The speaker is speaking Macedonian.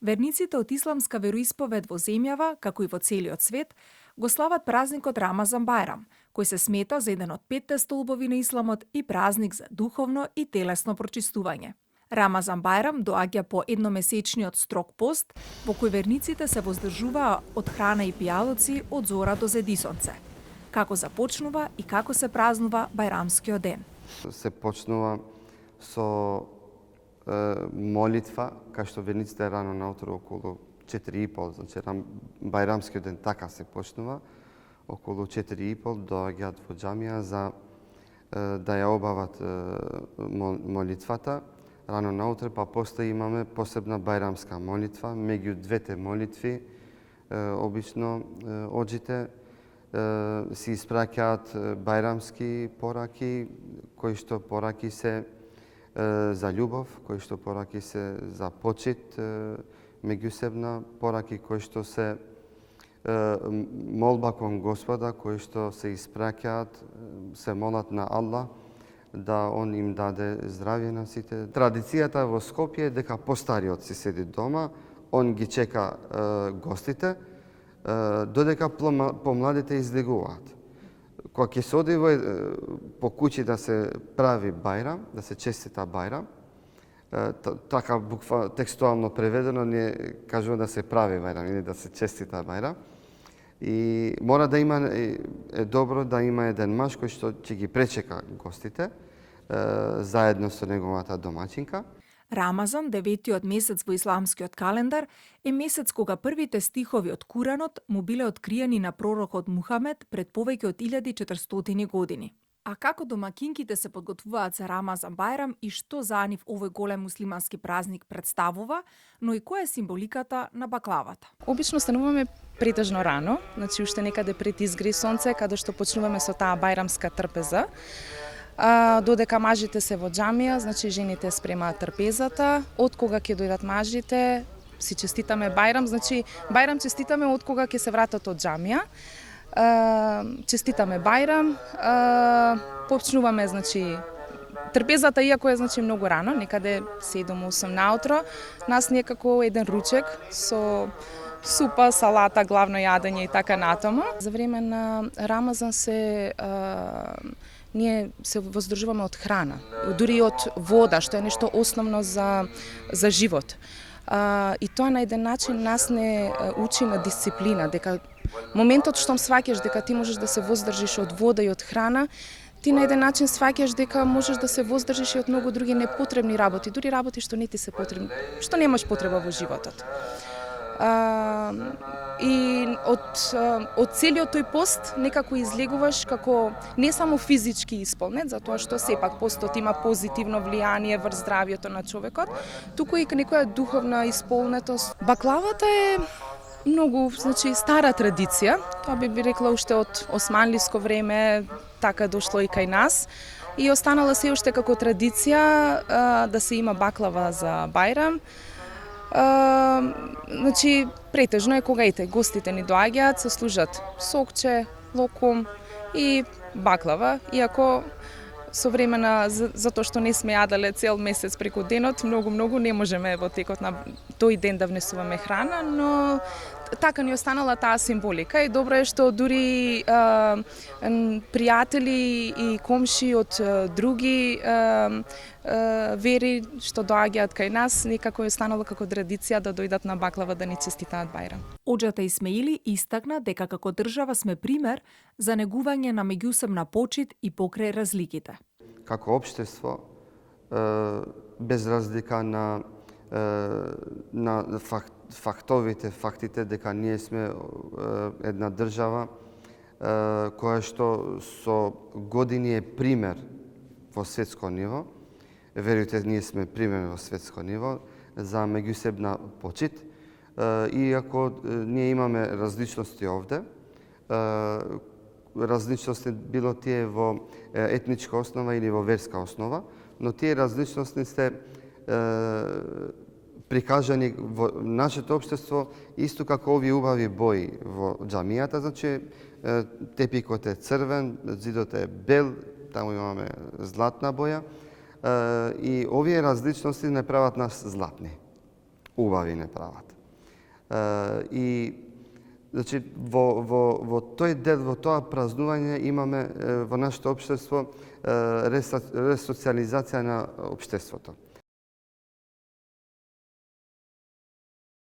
Верниците од исламска вероисповед во земјава, како и во целиот свет, го слават празникот Рамазан Бајрам, кој се смета за еден од 5 столбови на исламот и празник за духовно и телесно прочистување. Рамазан Бајрам доаѓа по едномесечниот строг пост, во кој верниците се воздржуваа од храна и пијалоци од зора до зедисонце. Како започнува и како се празнува Бајрамскиот ден? Се почнува со молитва, кај што верниците рано наутро околу 4:30, значи Бајрамскиот ден така се почнува, околу 4:30 доаѓаат во џамија за да ја обават молитвата рано наутро, па после имаме посебна бајрамска молитва. Меѓу двете молитви обично оџите си испраќаат бајрамски пораки, кои што пораки се за љубов, кои што пораки се за почит меѓусебна, пораки кои што се молба кон Господа, кои што се испраќаат, се молат на Аллах да Он им даде здравје на сите. Традицијата во Скопје е дека постариот си седи дома, он ги чека гостите, додека помладите излегуваат. Кога ќе се оди по куќи да се прави бајрам, да се честита бајрам, така текстуално преведено ние кажуваме да се прави бајрам или да се честита бајрам. И мора да има, е добро да има еден маж кој што ќе ги пречека гостите заедно со неговата домаќинка. Рамазан, деветиот месец во исламскиот календар, е месец кога првите стихови од Куранот му биле откриени на пророкот Мухамед пред повеќе од 1400 години. А како домакинките се подготвуваат за Рамазан Бајрам и што за нив овој голем муслимански празник представува, но и која е символиката на баклавата? Обично стануваме претежно рано, значи уште некаде пред изгри сонце, каде што почнуваме со таа бајрамска трпеза. Додека мажите се во џамија, значи жените спремаат трпезата. Од кога ќе дојдат мажите, си честитаме Бајрам, значи Бајрам честитаме од кога ќе се вратат од џамија. Честитаме Бајрам, почнуваме, значи, трпезата, иако е, значи, многу рано, некаде 7-8 наутро, нас некако еден ручек со супа, салата, главно јадење и така натаму. За време на Рамазан ние се воздржуваме од храна, дури и од вода, што е нешто основно за живот. И тоа на еден начин нас не учи на дисциплина, дека моментот што сваќаш дека ти можеш да се воздржиш од вода и од храна, ти на еден начин сваќаш дека можеш да се воздржиш и од многу други непотребни работи, дури работи што не ти се потребни, што немаш потреба во животот. И од целиот тој пост некако излегуваш како не само физички исполнет, затоа што сепак постот има позитивно влијание врз здравјето на човекот, туку и некоја духовна исполнетост. Баклавата е многу, значи, стара традиција, тоа би рекла уште од османлиско време, така дошло и кај нас. И останала се уште како традиција да се има баклава за Бајрам. Значи, претежно е кога гостите ни доаѓаат, се служат сокче, локум и баклава, иако со време затоа што не сме јаделе цел месец преку денот, многу не можеме во текот на тој ден да внесуваме храна, но така ни останала таа символика и добро е што дури пријатели и комши од други вери што доаѓаат кај нас, некако е останало како традиција да дојдат на баклава да ни честитаат Бајрам. Оџата Исмеили истакна дека како држава сме пример за негување на меѓусебна почит и покрај разликите. Како општество, без разлика на фактите дека ние сме една држава која што со години е пример во светско ниво. Верујте, ние сме пример во светско ниво за меѓусебна почит. Иако ние имаме различности овде, различности било тие во етничка основа или во верска основа, но тие различности се прикажани во нашето општество исто како овие убави бои во џамијата, значи тепикот е црвен, зидот е бел, таму имаме златна боја и овие различности не прават нас златни. убави не прават. И значи во тој дел, во тоа празнување имаме во нашето општество ресоциализација на општеството.